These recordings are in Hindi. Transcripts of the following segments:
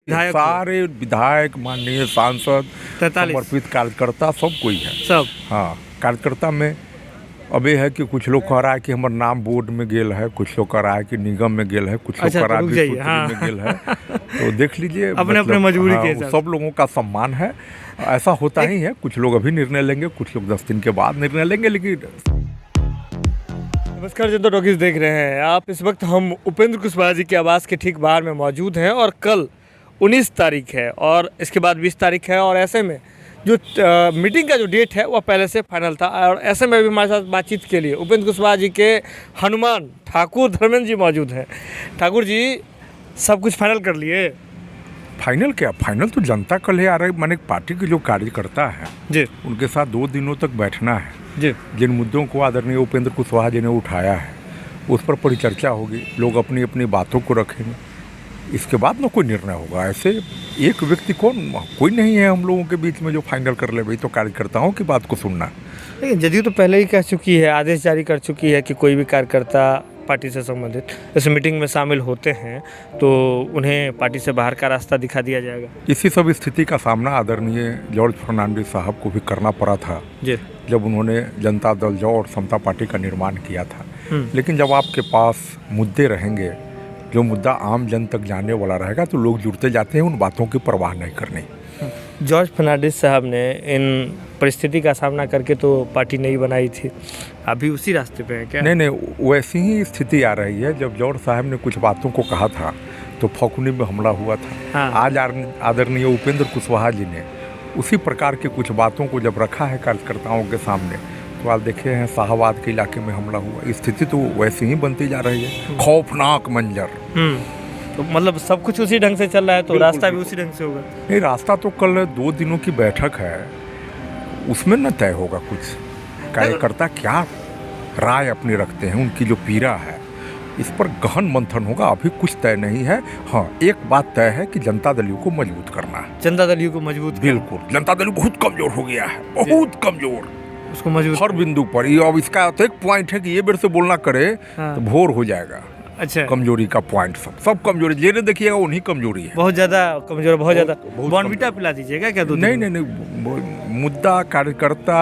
विधायक सारे विधायक, माननीय सांसद, 43 समर्पित कार्यकर्ता सब कोई है। सब हाँ, कार्यकर्ता में अब ये है कि कुछ लोग कह रहा है कि हमार नाम बोर्ड में गेल है, कुछ लोग कह रहा है कि निगम में गेल है, कुछ लोग अच्छा, कह रहा तो है रुक जाइए, विश्व हाँ। में गेल है। तो देख लीजिए, अपने मजबूरी के हिसाब सब लोगों का सम्मान है, ऐसा होता ही है। कुछ लोग अभी निर्णय लेंगे, कुछ लोग 10 दिन के बाद निर्णय लेंगे, लेकिन नमस्कार, जनता टॉकीज देख रहे हैं आप। इस वक्त हम उपेंद्र कुशवाहा जी के आवास के ठीक बाहर में मौजूद हैं और कल 19 तारीख है और इसके बाद 20 तारीख है और ऐसे में जो मीटिंग का जो डेट है वह पहले से फाइनल था। और ऐसे में भी हमारे साथ बातचीत के लिए उपेंद्र कुशवाहा जी के हनुमान ठाकुर धर्मेंद्र जी मौजूद हैं। ठाकुर जी, सब कुछ फाइनल कर लिए? फाइनल क्या, फाइनल तो जनता कल है आ रही। माने पार्टी के जो कार्यकर्ता है जी उनके साथ 2 दिनों तक बैठना है। जी जिन मुद्दों को आदरणीय उपेंद्र कुशवाहा जी ने उठाया है उस पर परिचर्चा होगी, लोग अपनी अपनी बातों को रखेंगे, इसके बाद में कोई निर्णय होगा। ऐसे एक व्यक्ति कोई नहीं है हम लोगों के बीच में जो फाइनल कर ले। भाई तो कार्यकर्ताओं की बात को सुनना। लेकिन जदयू तो पहले ही कह चुकी है, आदेश जारी कर चुकी है कि कोई भी कार्यकर्ता पार्टी से संबंधित इस मीटिंग में शामिल होते हैं तो उन्हें पार्टी से बाहर का रास्ता दिखा दिया जाएगा। इसी सब स्थिति का सामना आदरणीय जॉर्ज फर्नांडिस साहब को भी करना पड़ा था जी, जब उन्होंने जनता दल जौ और समता पार्टी का निर्माण किया था। लेकिन जब आपके पास मुद्दे रहेंगे, जो मुद्दा आम जन तक जाने वाला रहेगा, तो लोग जुड़ते जाते हैं, उन बातों की परवाह नहीं करनी। जॉर्ज फर्नांडिस साहब ने इन परिस्थिति का सामना करके तो पार्टी नहीं बनाई थी, अभी उसी रास्ते पे है क्या? नहीं, वैसी ही स्थिति आ रही है। जब जॉर्ज साहब ने कुछ बातों को कहा था तो फकुनी में हमला हुआ था। हाँ। आज आदरणीय उपेंद्र कुशवाहा जी ने उसी प्रकार की कुछ बातों को जब रखा है कार्यकर्ताओं के सामने, तो आप देखे हैं शाहबाद के इलाके में हमला हुआ। स्थिति तो वैसी ही बनती जा रही है, खौफनाक मंजर। तो मतलब सब कुछ उसी ढंग से चल रहा है, तो रास्ता भी उसी ढंग से होगा? नहीं, रास्ता तो कल 2 दिनों की बैठक है, उसमें न तय होगा कुछ। कार्यकर्ता क्या राय अपनी रखते हैं, उनकी जो पीड़ा है, इस पर गहन मंथन होगा। अभी कुछ तय नहीं है। हाँ, एक बात तय है कि जनता दल यू को मजबूत करना है। जनता दल यू को मजबूत? बिल्कुल, जनता दल यू बहुत कमजोर हो गया है, बहुत कमजोर, उसको मजबूत हर बिंदु पर। ये अब इसका तो एक पॉइंट है कि ये बेर से बोलना करे हाँ। तो भोर हो जाएगा। अच्छा, कमजोरी का पॉइंट सब कमजोरी जेने देखिएगा उन्हीं कमजोरी है। बहुत ज्यादा कमजोर, बहुत ज्यादा। बहुत बॉर्नविटा पिला दीजिएगा क्या? नहीं, मुद्दा कार्यकर्ता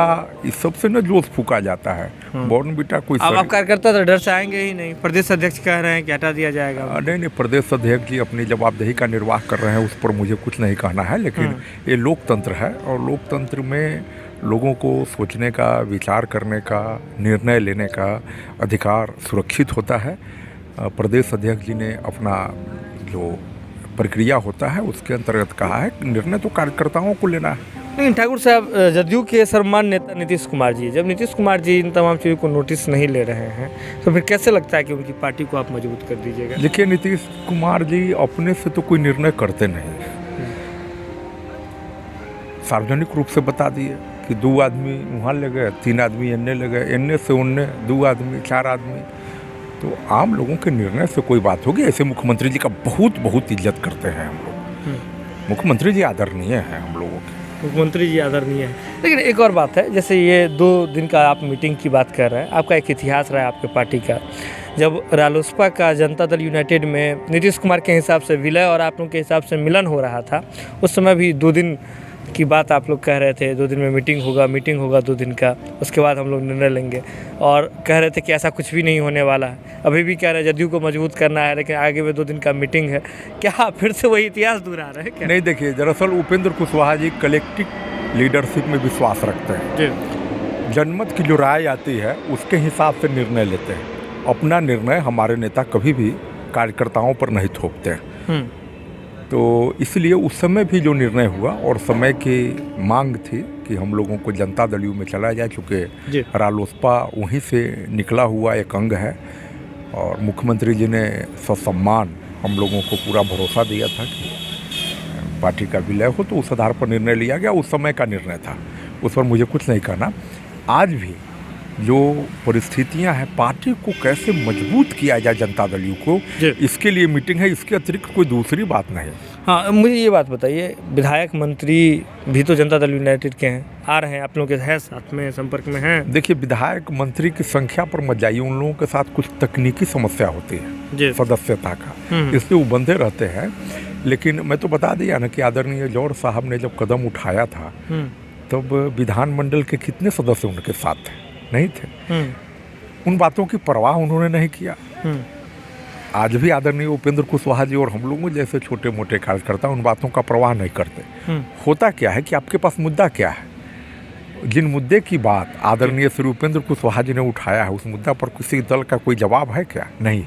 इस सबसे न जोश फूका जाता है। बॉर्नविटा कोई अब आप कार्यकर्ता तो डर से आएंगे ही नहीं। प्रदेश अध्यक्ष कह रहे हैं कि हटा दिया जाएगा। नहीं, प्रदेश अध्यक्ष जी अपनी जवाबदेही का निर्वाह कर रहे हैं, उस पर मुझे कुछ नहीं कहना है। लेकिन ये लोकतंत्र है और लोकतंत्र में लोगों को सोचने का, विचार करने का, निर्णय लेने का अधिकार सुरक्षित होता है। प्रदेश अध्यक्ष जी ने अपना जो प्रक्रिया होता है उसके अंतर्गत कहा है कि निर्णय तो कार्यकर्ताओं को लेना है। लेकिन ठाकुर साहब, जदयू के सर्वमान्य नेता नीतीश कुमार जी, जब नीतीश कुमार जी इन तमाम चीज़ों को नोटिस नहीं ले रहे हैं तो फिर कैसे लगता है कि उनकी पार्टी को आप मजबूत कर दीजिएगा? देखिए, नीतीश कुमार जी अपने से तो कोई निर्णय करते नहीं, सार्वजनिक रूप से बता दिए कि 2 आदमी वहाँ ले गए, 3 आदमी एन्ने ले गए, एन्ने से उन्ने 2 आदमी 4 आदमी। तो आम लोगों के निर्णय से कोई बात होगी? ऐसे मुख्यमंत्री जी का बहुत इज्जत करते हैं हम लोग। मुख्यमंत्री जी आदरणीय हैं हम लोगों के। मुख्यमंत्री जी आदरणीय है। लेकिन एक और बात है, जैसे ये 2 दिन का आप मीटिंग की बात कर रहे हैं, आपका एक इतिहास रहा है आपके पार्टी का। जब रालोसपा का जनता दल यूनाइटेड में नीतीश कुमार के हिसाब से विलय और आप लोगों के हिसाब से मिलन हो रहा था, उस समय भी 2 दिन की बात आप लोग कह रहे थे, 2 दिन में मीटिंग होगा 2 दिन का, उसके बाद हम लोग निर्णय लेंगे, और कह रहे थे कि ऐसा कुछ भी नहीं होने वाला है। अभी भी कह रहे हैं जदयू को मजबूत करना है, लेकिन आगे में 2 दिन का मीटिंग है। क्या फिर से वही इतिहास दोहरा रहे हैं क्या? नहीं, देखिए, दरअसल उपेंद्र कुशवाहा जी कलेक्टिव लीडरशिप में विश्वास रखते हैं जी। जनमत की जो राय आती है उसके हिसाब से निर्णय लेते हैं। अपना निर्णय हमारे नेता कभी भी कार्यकर्ताओं पर नहीं थोपते हैं। तो इसलिए उस समय भी जो निर्णय हुआ और समय की मांग थी कि हम लोगों को जनता दल यू में चला जाए, चूँकि रालोसपा वहीं से निकला हुआ एक अंग है और मुख्यमंत्री जी ने ससम्मान हम लोगों को पूरा भरोसा दिया था कि पार्टी का विलय हो, तो उस आधार पर निर्णय लिया गया। उस समय का निर्णय था, उस पर मुझे कुछ नहीं कहना। आज भी जो परिस्थितियां हैं, पार्टी को कैसे मजबूत किया जाए जनता दल यू को, इसके लिए मीटिंग है, इसके अतिरिक्त कोई दूसरी बात नहीं। हाँ, मुझे ये बात बताइए, विधायक मंत्री भी तो जनता दल यूनाइटेड के हैं, आ रहे हैं, आप लोगों के हैं साथ में संपर्क में हैं? देखिए, विधायक मंत्री की संख्या पर मत जाइए, उन लोगों के साथ कुछ तकनीकी समस्या होती है सदस्यता का, इसलिए वो बंधे रहते हैं। लेकिन मैं तो बता दिया ना कि आदरणीय जौहर साहब ने जब कदम उठाया था तब विधानमंडल के कितने सदस्य उनके साथ थे? नहीं थे। उन बातों की परवाह उन्होंने नहीं किया। आज भी आदरणीय उपेंद्र कुशवाहा जी और हम लोगों जैसे छोटे मोटे कार्यकर्ता उन बातों का परवाह नहीं करते। होता क्या है कि आपके पास मुद्दा क्या है, जिन मुद्दे की बात आदरणीय श्री उपेंद्र कुशवाहा जी ने उठाया है, उस मुद्दा पर किसी दल का कोई जवाब है क्या? नहीं,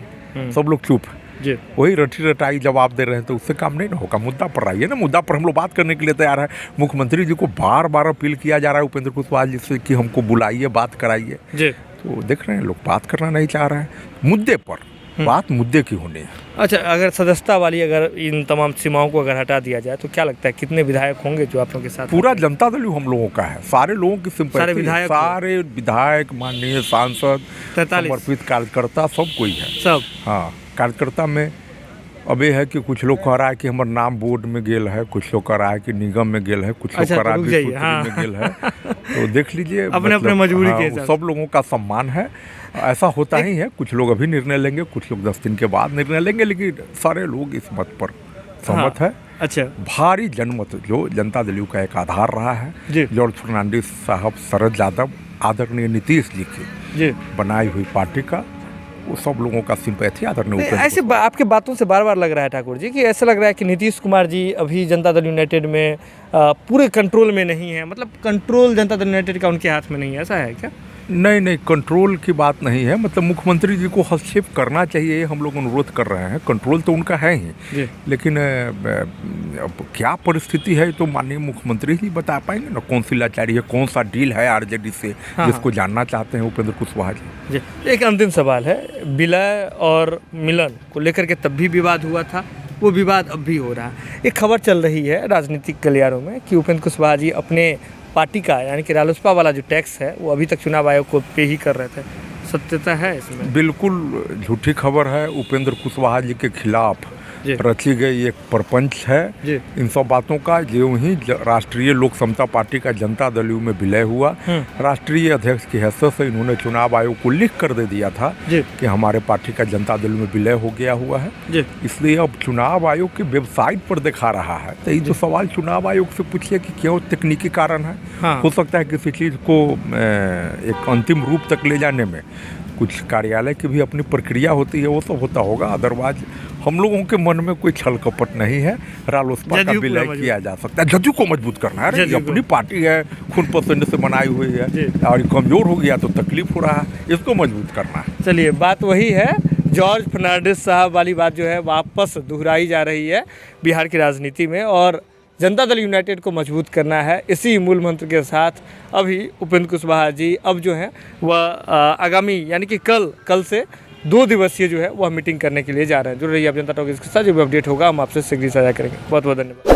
सब लोग चुप है। वही रटी रटाई जवाब दे रहे हैं, तो उससे काम नहीं ना होगा। मुद्दा पर आइए ना, मुद्दा पर हम लोग बात करने के लिए तैयार है। मुख्यमंत्री जी को बार बार अपील किया जा रहा है उपेंद्र कुशवाहा जी से कि हमको बुलाइए, बात कराइए, तो देख रहे हैं लोग बात करना नहीं चाह रहे हैं। मुद्दे पर बात मुद्दे की होनी है। अच्छा, अगर सदस्यता वाली अगर इन तमाम सीमाओं को अगर हटा दिया जाए तो क्या लगता है कितने विधायक होंगे जो आप लोगों के साथ? पूरा जनता दल हम लोगों का है, सारे लोगों की सिंपैथी, सारे विधायक, माननीय सांसद, समर्पित कार्यकर्ता, सब कोई है, सब। हाँ, कार्यकर्ता में अब ये है कि कुछ लोग कह रहा है कि हमारा नाम बोर्ड में गेल है, कुछ लोग कह रहा है कि निगम में गेल है, कुछ लोग कह रहा है में गेल है। तो देख लीजिए, अपने मजबूरी के हिसाब, सब लोगों का सम्मान है, ऐसा होता ही है। कुछ लोग अभी निर्णय लेंगे, कुछ लोग 10 दिन के बाद निर्णय लेंगे, लेकिन सारे लोग इस मत पर सहमत है। अच्छा, भारी जनमत जो जनता दल का एक आधार रहा है, जॉर्ज फर्नांडिस साहब, शरद यादव, आदरणीय नीतीश जी की बनाई हुई पार्टी का, वो सब लोगों का सिंपैथी आदरणीय। ऐसे आपके बातों से बार बार लग रहा है ठाकुर जी कि ऐसा लग रहा है कि नीतीश कुमार जी अभी जनता दल यूनाइटेड में पूरे कंट्रोल में नहीं है, मतलब कंट्रोल जनता दल यूनाइटेड का उनके हाथ में नहीं है, ऐसा है क्या? नहीं, कंट्रोल की बात नहीं है। मतलब मुख्यमंत्री जी को हस्तक्षेप करना चाहिए, हम लोग अनुरोध कर रहे हैं। कंट्रोल तो उनका है ही, लेकिन अब क्या परिस्थिति है तो माननीय मुख्यमंत्री ही बता पाएंगे ना। कौन सी लाचारी है, कौन सा डील है आरजेडी से, जिसको जानना चाहते हैं उपेंद्र कुशवाहा जी। एक अंतिम सवाल है, विलय और मिलन को लेकर के तब भी विवाद हुआ था, वो विवाद अब भी हो रहा है। एक खबर चल रही है राजनीतिक गलियारों में कि उपेंद्र कुशवाहा जी अपने पार्टी का यानी कि रालोसपा वाला जो टैक्स है वो अभी तक चुनाव आयोग को पे ही कर रहे थे, सत्यता है इसमें? बिल्कुल झूठी खबर है। उपेंद्र कुशवाहा जी के खिलाफ रची गई एक प्रपंच है। इन सब बातों का जो ही राष्ट्रीय लोक समता पार्टी का जनता दल में विलय हुआ, राष्ट्रीय अध्यक्ष की हैसियत से इन्होंने चुनाव आयोग को लिख कर दे दिया था कि हमारे पार्टी का जनता दल में विलय हो गया हुआ है। इसलिए अब चुनाव आयोग की वेबसाइट पर दिखा रहा है। तो ये जो सवाल चुनाव आयोग से पूछिए कि क्यों तकनीकी कारण है, हो सकता है किसी चीज़ को एक अंतिम रूप तक ले जाने में कुछ कार्यालय की भी अपनी प्रक्रिया होती है, वो सब होता होगा। अदरवाइज हम लोगों के मन में कोई छल कपट नहीं है। रालोसपा का विलय किया जा सकता है, जदयू को मजबूत करना है। अरे अपनी पार्टी है, खून पसंद से बनाई हुई है, और कमजोर हो गया तो तकलीफ हो रहा है, इसको मजबूत करना है। चलिए, बात वही है, जॉर्ज फर्नांडिस साहब वाली बात जो है वापस दोहराई जा रही है बिहार की राजनीति में, और जनता दल यूनाइटेड को मजबूत करना है। इसी मूल मंत्र के साथ अभी उपेंद्र कुशवाहा जी अब जो है वह आगामी यानी कि कल से 2 दिवसीय जो है वह मीटिंग करने के लिए जा रहे हैं। जुड़ रही है आप जनता टॉक के साथ, जो भी अपडेट होगा हम आपसे शीघ्र साझा करेंगे। बहुत बहुत धन्यवाद।